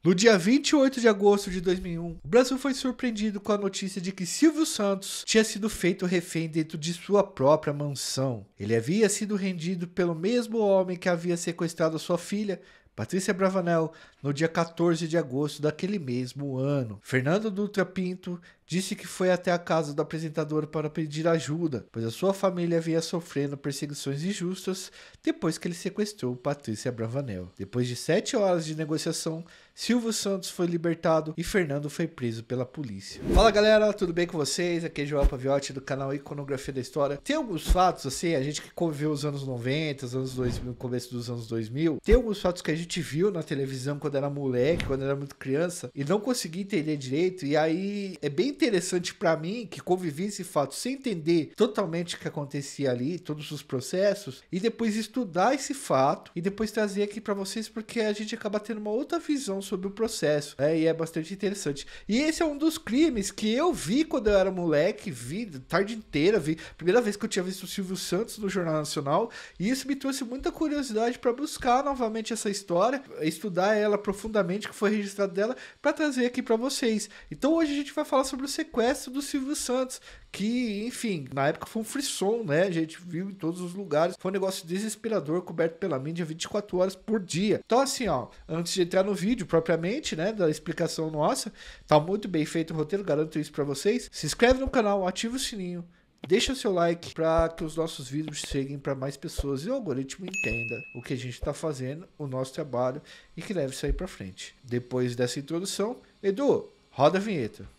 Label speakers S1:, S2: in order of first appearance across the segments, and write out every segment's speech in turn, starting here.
S1: No dia 28 de agosto de 2001, o Brasil foi surpreendido com a notícia de que Silvio Santos tinha sido feito refém dentro de sua própria mansão. Ele havia sido rendido pelo mesmo homem que havia sequestrado sua filha, Patrícia Bravanel, no dia 14 de agosto daquele mesmo ano. Fernando Dutra Pinto disse que foi até a casa do apresentador para pedir ajuda, pois a sua família vinha sofrendo perseguições injustas depois que ele sequestrou Patrícia Bravanel. Depois de 7 horas de negociação, Silvio Santos foi libertado e Fernando foi preso pela polícia. Fala galera, tudo bem com vocês? Aqui é João Paviotti do canal Iconografia da História. Tem alguns fatos, assim, a gente que conviveu os anos 90, os anos 2000, começo dos anos 2000, tem alguns fatos que a gente viu na televisão quando era moleque, quando era muito criança, e não conseguia entender direito, e aí é bem interessante pra mim, que convivi esse fato sem entender totalmente o que acontecia ali, todos os processos, e depois estudar esse fato, e depois trazer aqui pra vocês, porque a gente acaba tendo uma outra visão sobre o processo, e é bastante interessante. E esse é um dos crimes que eu vi quando eu era moleque, vi a tarde inteira, vi, primeira vez que eu tinha visto o Silvio Santos no Jornal Nacional, e isso me trouxe muita curiosidade para buscar novamente essa história, estudar ela profundamente, que foi registrado dela, para trazer aqui para vocês. Então hoje a gente vai falar sobre o sequestro do Silvio Santos, que, enfim, na época foi um frisson, né? A gente viu em todos os lugares. Foi um negócio desesperador, coberto pela mídia 24 horas por dia. Então, assim, ó, antes de entrar no vídeo propriamente, né, da explicação nossa, tá muito bem feito o roteiro, garanto isso pra vocês. Se inscreve no canal, ativa o sininho, deixa o seu like para que os nossos vídeos cheguem para mais pessoas e o algoritmo entenda o que a gente está fazendo, o nosso trabalho, e que leve isso aí para frente. Depois dessa introdução, Edu, roda a vinheta.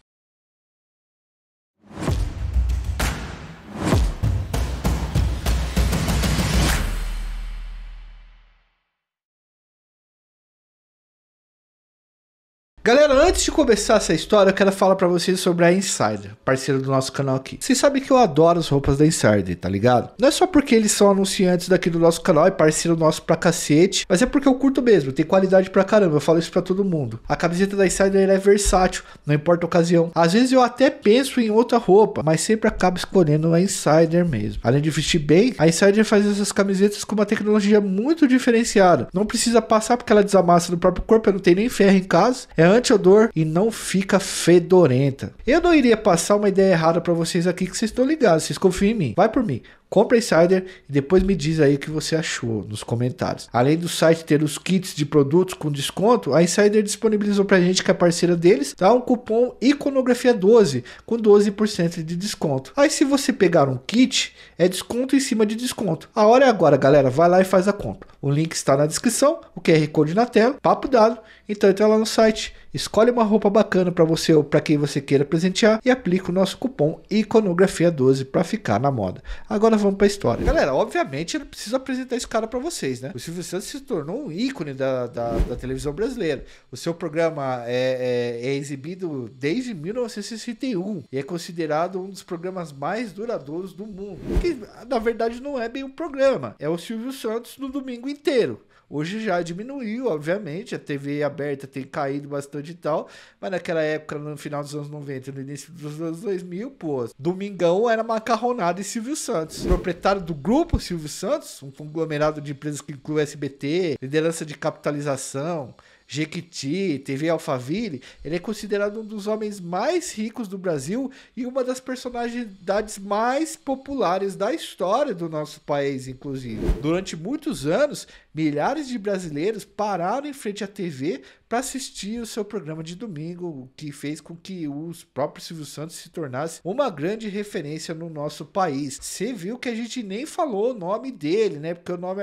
S1: Galera, antes de começar essa história, eu quero falar pra vocês sobre a Insider, parceiro do nosso canal aqui. Vocês sabem que eu adoro as roupas da Insider, tá ligado? Não é só porque eles são anunciantes daqui do nosso canal e parceiro nosso pra cacete, mas é porque eu curto mesmo, tem qualidade pra caramba, eu falo isso pra todo mundo. A camiseta da Insider é versátil, não importa a ocasião. Às vezes eu até penso em outra roupa, mas sempre acabo escolhendo a Insider mesmo. Além de vestir bem, a Insider faz essas camisetas com uma tecnologia muito diferenciada. Não precisa passar porque ela desamassa no próprio corpo, eu não tenho nem ferro em casa. É anti-odor e não fica fedorenta. Eu não iria passar uma ideia errada para vocês aqui, que vocês estão ligados, vocês confiam em mim. Vai por mim. Compre a Insider e depois me diz aí o que você achou nos comentários. Além do site ter os kits de produtos com desconto, a Insider disponibilizou pra gente, que é parceira deles, dá um cupom Iconografia12 com 12% de desconto. Aí se você pegar um kit, é desconto em cima de desconto. A hora é agora, galera, vai lá e faz a compra. O link está na descrição, o QR Code na tela, papo dado. Então entra lá no site, escolhe uma roupa bacana para você ou para quem você queira presentear e aplica o nosso cupom Iconografia12 para ficar na moda. Agora vamos para a história. Galera, obviamente eu não preciso apresentar esse cara para vocês, né? O Silvio Santos se tornou um ícone da televisão brasileira. O seu programa é exibido desde 1961 e é considerado um dos programas mais duradouros do mundo. Que na verdade não é bem um programa, é o Silvio Santos no domingo inteiro. Hoje já diminuiu, obviamente, a TV aberta tem caído bastante e tal, mas naquela época, no final dos anos 90, no início dos anos 2000, pô, Domingão era macarronada e Silvio Santos. Proprietário do grupo Silvio Santos, um conglomerado de empresas que inclui SBT, liderança de capitalização, Jequiti, TV Alphaville, ele é considerado um dos homens mais ricos do Brasil e uma das personalidades mais populares da história do nosso país, inclusive. Durante muitos anos, milhares de brasileiros pararam em frente à TV para assistir o seu programa de domingo, o que fez com que o próprio Silvio Santos se tornasse uma grande referência no nosso país. Você viu que a gente nem falou o nome dele, né? Porque o nome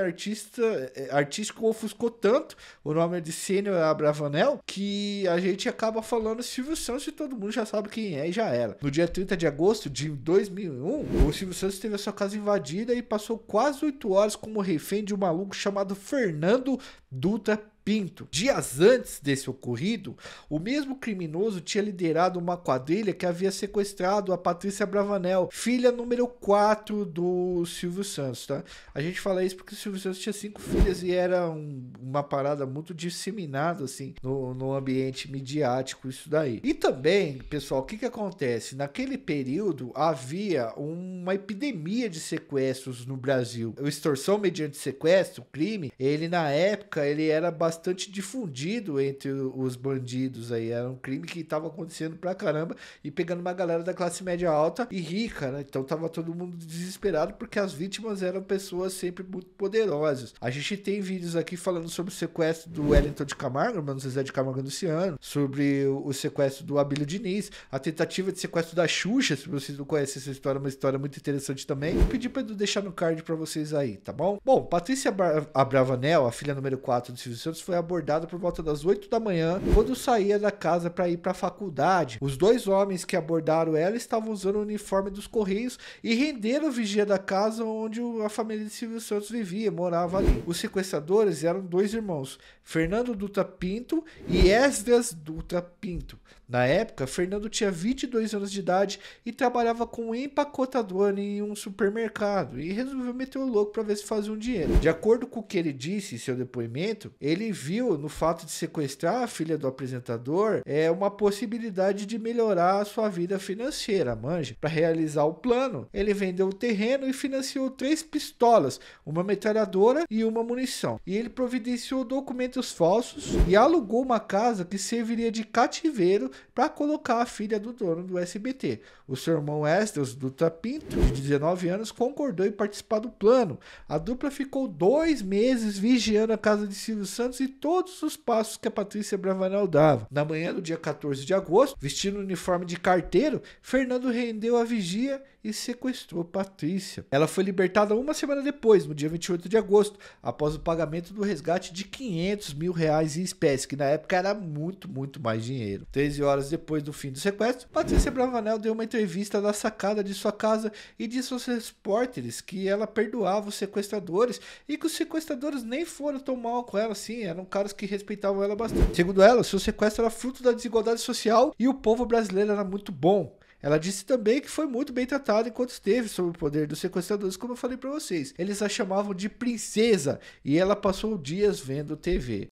S1: artístico ofuscou tanto, o nome de Sênior Abravanel, que a gente acaba falando Silvio Santos e todo mundo já sabe quem é e já era. No dia 30 de agosto de 2001, o Silvio Santos teve a sua casa invadida e passou quase 8 horas como refém de um maluco chamado Fernando Dutra Pinto. Dias antes desse ocorrido, o mesmo criminoso tinha liderado uma quadrilha que havia sequestrado a Patrícia Bravanel, filha número 4 do Silvio Santos, tá? A gente fala isso porque o Silvio Santos tinha 5 filhas e era uma parada muito disseminada, assim, no ambiente midiático, isso daí. E também, pessoal, o que que acontece? Naquele período, havia uma epidemia de sequestros no Brasil. A extorsão mediante sequestro, o crime, ele na época, ele era bastante bastante difundido entre os bandidos aí. Era um crime que tava acontecendo pra caramba e pegando uma galera da classe média alta e rica, né? Então tava todo mundo desesperado porque as vítimas eram pessoas sempre muito poderosas. A gente tem vídeos aqui falando sobre o sequestro do Wellington de Camargo, irmão Zezé de Camargo e Luciano, sobre o sequestro do Abílio Diniz, a tentativa de sequestro da Xuxa, se vocês não conhecem essa história, é uma história muito interessante também. Vou pedir pra Edu deixar no card pra vocês aí, tá bom? Bom, Patrícia Abravanel, a filha número 4 do Silvio Santos, foi abordada por volta das 8 da manhã, quando saía da casa para ir para a faculdade. Os dois homens que abordaram ela estavam usando o uniforme dos Correios e renderam a vigia da casa onde a família de Silvio Santos vivia, morava ali. Os sequestradores eram dois irmãos, Fernando Dutra Pinto e Esdras Dutra Pinto. Na época, Fernando tinha 22 anos de idade e trabalhava como empacotador em um supermercado e resolveu meter o louco para ver se fazia um dinheiro. De acordo com o que ele disse em seu depoimento, ele viu no fato de sequestrar a filha do apresentador uma possibilidade de melhorar a sua vida financeira, manja. Para realizar o plano, ele vendeu o terreno e financiou 3 pistolas, uma metralhadora e uma munição. E ele providenciou documentos falsos e alugou uma casa que serviria de cativeiro para colocar a filha do dono do SBT. O seu irmão Esdras Dutra Pinto, de 19 anos, concordou em participar do plano. A dupla ficou 2 meses vigiando a casa de Silvio Santos e todos os passos que a Patrícia Abravanel dava. Na manhã do dia 14 de agosto, vestindo o uniforme de carteiro, Fernando rendeu a vigia e sequestrou Patrícia. Ela foi libertada uma semana depois, no dia 28 de agosto, após o pagamento do resgate de R$500 mil em espécie, que na época era muito mais dinheiro. 13 horas depois do fim do sequestro, Patrícia Abravanel deu uma entrevista da sacada de sua casa e disse aos repórteres que ela perdoava os sequestradores e que os sequestradores nem foram tão mal com ela assim, eram caras que respeitavam ela bastante. Segundo ela, seu sequestro era fruto da desigualdade social e o povo brasileiro era muito bom. Ela disse também que foi muito bem tratada enquanto esteve sob o poder dos sequestradores, como eu falei para vocês. Eles a chamavam de princesa e ela passou dias vendo TV.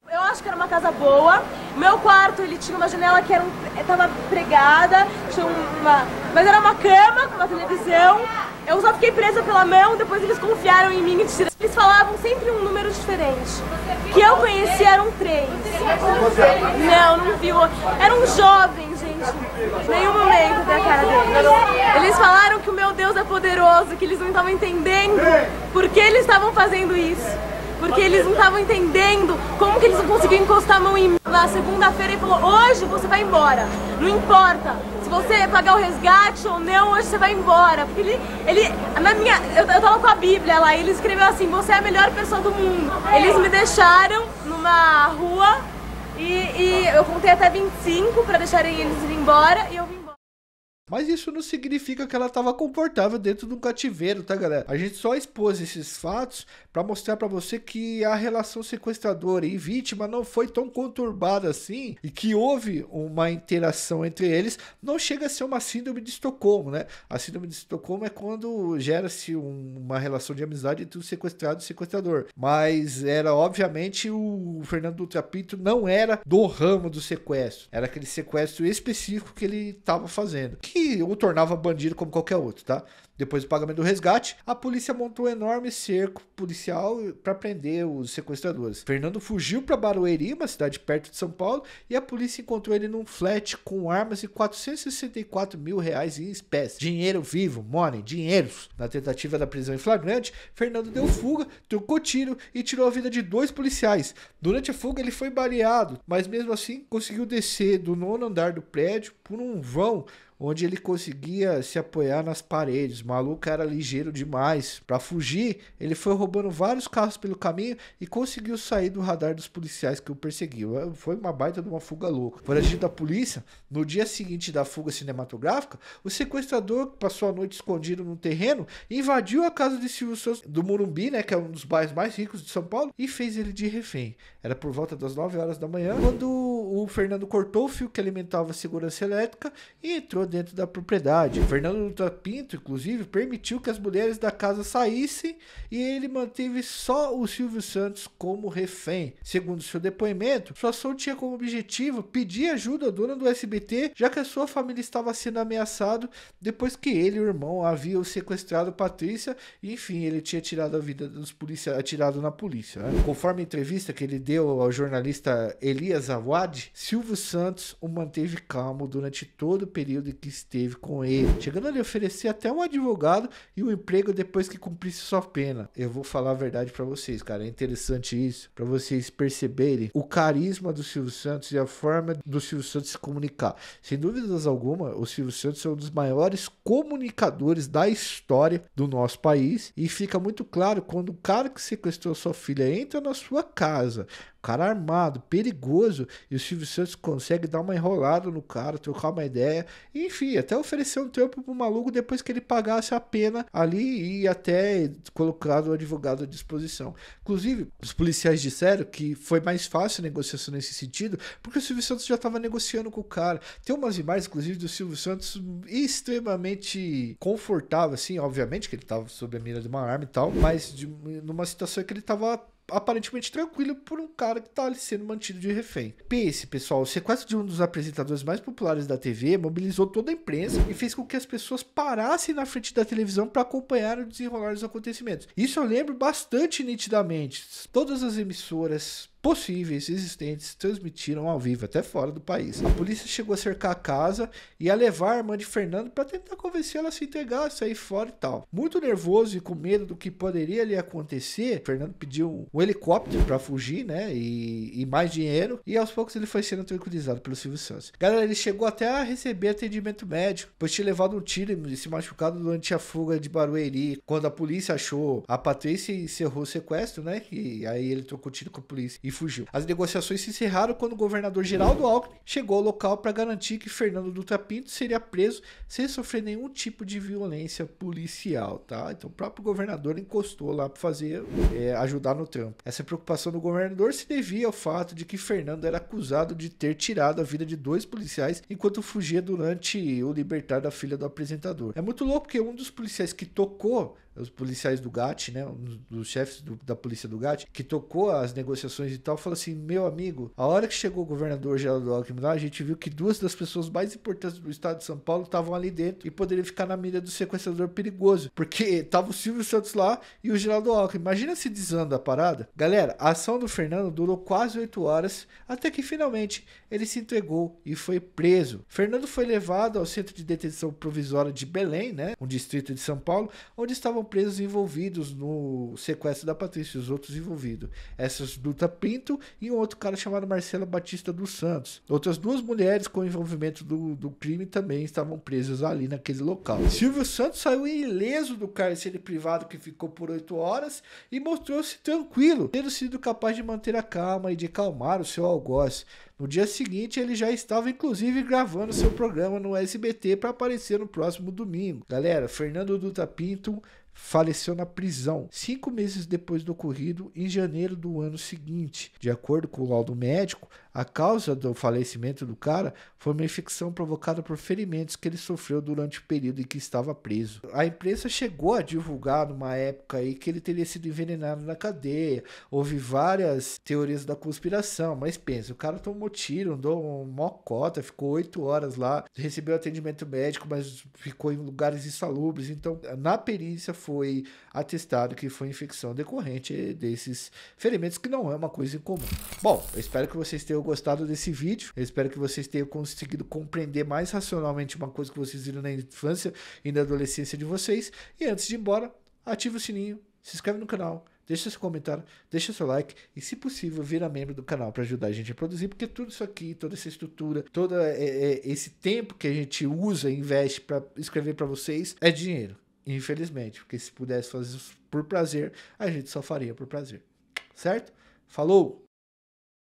S2: Eu acho que era uma casa boa. O meu quarto, ele tinha uma janela que tava pregada, tinha mas era uma cama com uma televisão. Eu só fiquei presa pela mão, depois eles confiaram em mim e tiraram. Eles falavam sempre um número diferente. Que eu conheci eram 3. Não viu. Eram jovens, gente. Em nenhum momento da cara deles. Eles falaram que o meu Deus é poderoso, que eles não estavam entendendo por que eles estavam fazendo isso. Porque eles não estavam entendendo como que eles não conseguiam encostar a mão em mim. Na segunda-feira ele falou, hoje você vai embora. Não importa se você pagar o resgate ou não, hoje você vai embora. Porque eu tava com a Bíblia lá e ele escreveu assim, você é a melhor pessoa do mundo. Eles me deixaram numa rua e eu contei até 25 para deixarem eles ir embora e eu vim embora.
S1: Mas isso não significa que ela estava confortável dentro de um cativeiro, tá, galera? A gente só expôs esses fatos para mostrar para você que a relação sequestradora e vítima não foi tão conturbada assim e que houve uma interação entre eles. Não chega a ser uma síndrome de Estocolmo, né? A síndrome de Estocolmo é quando gera-se uma relação de amizade entre o sequestrado e o sequestrador. Mas era, obviamente, o Fernando Dutra Pinto não era do ramo do sequestro. Era aquele sequestro específico que ele estava fazendo, que o tornava bandido como qualquer outro, tá? Depois do pagamento do resgate, a polícia montou um enorme cerco policial para prender os sequestradores. Fernando fugiu para Barueri, uma cidade perto de São Paulo, e a polícia encontrou ele num flat com armas e R$464 mil em espécie. Dinheiro vivo, money, dinheiros. Na tentativa da prisão em flagrante, Fernando deu fuga, trocou tiro e tirou a vida de 2 policiais. Durante a fuga, ele foi baleado, mas mesmo assim conseguiu descer do 9º andar do prédio por um vão onde ele conseguia se apoiar nas paredes. O maluco era ligeiro demais. Para fugir, ele foi roubando vários carros pelo caminho e conseguiu sair do radar dos policiais que o perseguiam. Foi uma baita de uma fuga louca. Foragido da polícia, no dia seguinte da fuga cinematográfica, o sequestrador passou a noite escondido num terreno, invadiu a casa de Silvio Santos do Morumbi, né, que é um dos bairros mais ricos de São Paulo, e fez ele de refém. Era por volta das 9 horas da manhã, quando o Fernando cortou o fio que alimentava a segurança elétrica e entrou dentro da propriedade. Fernando Dutra Pinto, inclusive, inclusive, permitiu que as mulheres da casa saíssem e ele manteve só o Silvio Santos como refém. Segundo seu depoimento, sua ação tinha como objetivo pedir ajuda à dona do SBT, já que a sua família estava sendo ameaçada depois que ele e o irmão haviam sequestrado Patrícia e, enfim, ele tinha tirado a vida dos policiais, atirado na polícia. Né? Conforme a entrevista que ele deu ao jornalista Elias Awad, Silvio Santos o manteve calmo durante todo o período em que esteve com ele, chegando a lhe oferecer até um advogado e um emprego depois que cumprisse sua pena. Eu vou falar a verdade pra vocês, cara, é interessante isso, pra vocês perceberem o carisma do Silvio Santos e a forma do Silvio Santos se comunicar. Sem dúvidas alguma, o Silvio Santos é um dos maiores comunicadores da história do nosso país e fica muito claro quando o cara que sequestrou sua filha entra na sua casa, cara armado, perigoso, e o Silvio Santos consegue dar uma enrolada no cara, trocar uma ideia, e, enfim, até oferecer um trampo pro maluco depois que ele pagasse a pena ali e até colocado o advogado à disposição. Inclusive, os policiais disseram que foi mais fácil a negociação nesse sentido, porque o Silvio Santos já estava negociando com o cara. Tem umas imagens, inclusive, do Silvio Santos extremamente confortável, assim, obviamente que ele estava sob a mira de uma arma e tal, mas numa situação que ele estava aparentemente tranquilo por um cara que tá ali sendo mantido de refém. Pense, pessoal, o sequestro de um dos apresentadores mais populares da TV mobilizou toda a imprensa e fez com que as pessoas parassem na frente da televisão para acompanhar o desenrolar dos acontecimentos. Isso eu lembro bastante nitidamente. Todas as emissoras possíveis existentes transmitiram ao vivo, até fora do país. A polícia chegou a cercar a casa e a levar a irmã de Fernando para tentar convencer ela a se entregar, sair fora e tal. Muito nervoso e com medo do que poderia lhe acontecer, Fernando pediu um helicóptero para fugir, né, e mais dinheiro, e aos poucos ele foi sendo tranquilizado pelo Silvio Santos. Galera, ele chegou até a receber atendimento médico, pois tinha levado um tiro e se machucado durante a fuga de Barueri, quando a polícia achou a Patrícia e encerrou o sequestro, né, e aí ele trocou tiro com a polícia e fugiu. As negociações se encerraram quando o governador Geraldo Alckmin chegou ao local para garantir que Fernando Dutra Pinto seria preso sem sofrer nenhum tipo de violência policial, tá? Então o próprio governador encostou lá para fazer, ajudar no trampo. Essa preocupação do governador se devia ao fato de que Fernando era acusado de ter tirado a vida de 2 policiais enquanto fugia durante o libertar da filha do apresentador. É muito louco porque um dos policiais que tocou, os policiais do GAT, né, um dos chefes da polícia do GAT, que tocou as negociações e tal, falou assim: meu amigo, a hora que chegou o governador Geraldo Alckmin lá, a gente viu que 2 das pessoas mais importantes do estado de São Paulo estavam ali dentro e poderiam ficar na mira do sequestrador perigoso, porque tava o Silvio Santos lá e o Geraldo Alckmin. Imagina se desanda a parada. Galera, a ação do Fernando durou quase 8 horas, até que finalmente ele se entregou e foi preso. Fernando foi levado ao centro de detenção provisória de Belém, né, um distrito de São Paulo, onde estavam presos envolvidos no sequestro da Patrícia, os outros envolvidos. Essas Dutra Pinto e um outro cara chamado Marcelo Batista dos Santos. Outras 2 mulheres com envolvimento do crime também estavam presas ali naquele local. Silvio Santos saiu ileso do cárcere privado que ficou por 8 horas e mostrou-se tranquilo, tendo sido capaz de manter a calma e de calmar o seu algoz. No dia seguinte, ele já estava inclusive gravando seu programa no SBT para aparecer no próximo domingo. Galera, Fernando Dutra Pinto faleceu na prisão 5 meses depois do ocorrido, em janeiro do ano seguinte. De acordo com o laudo médico, a causa do falecimento do cara foi uma infecção provocada por ferimentos que ele sofreu durante o período em que estava preso. A imprensa chegou a divulgar numa época aí que ele teria sido envenenado na cadeia. Houve várias teorias da conspiração, mas pensa, o cara tomou tiro, andou uma mocota, ficou 8 horas lá, recebeu atendimento médico, mas ficou em lugares insalubres. Então, na perícia foi atestado que foi infecção decorrente desses ferimentos, que não é uma coisa incomum. Bom, eu espero que vocês tenham gostado desse vídeo, eu espero que vocês tenham conseguido compreender mais racionalmente uma coisa que vocês viram na infância e na adolescência de vocês. E antes de ir embora, ative o sininho, se inscreve no canal, deixa seu comentário, deixa seu like e, se possível, vira membro do canal para ajudar a gente a produzir, porque tudo isso aqui, toda essa estrutura, todo esse tempo que a gente usa e investe para escrever para vocês é dinheiro. Infelizmente, porque se pudesse fazer isso por prazer, a gente só faria por prazer. Certo? Falou!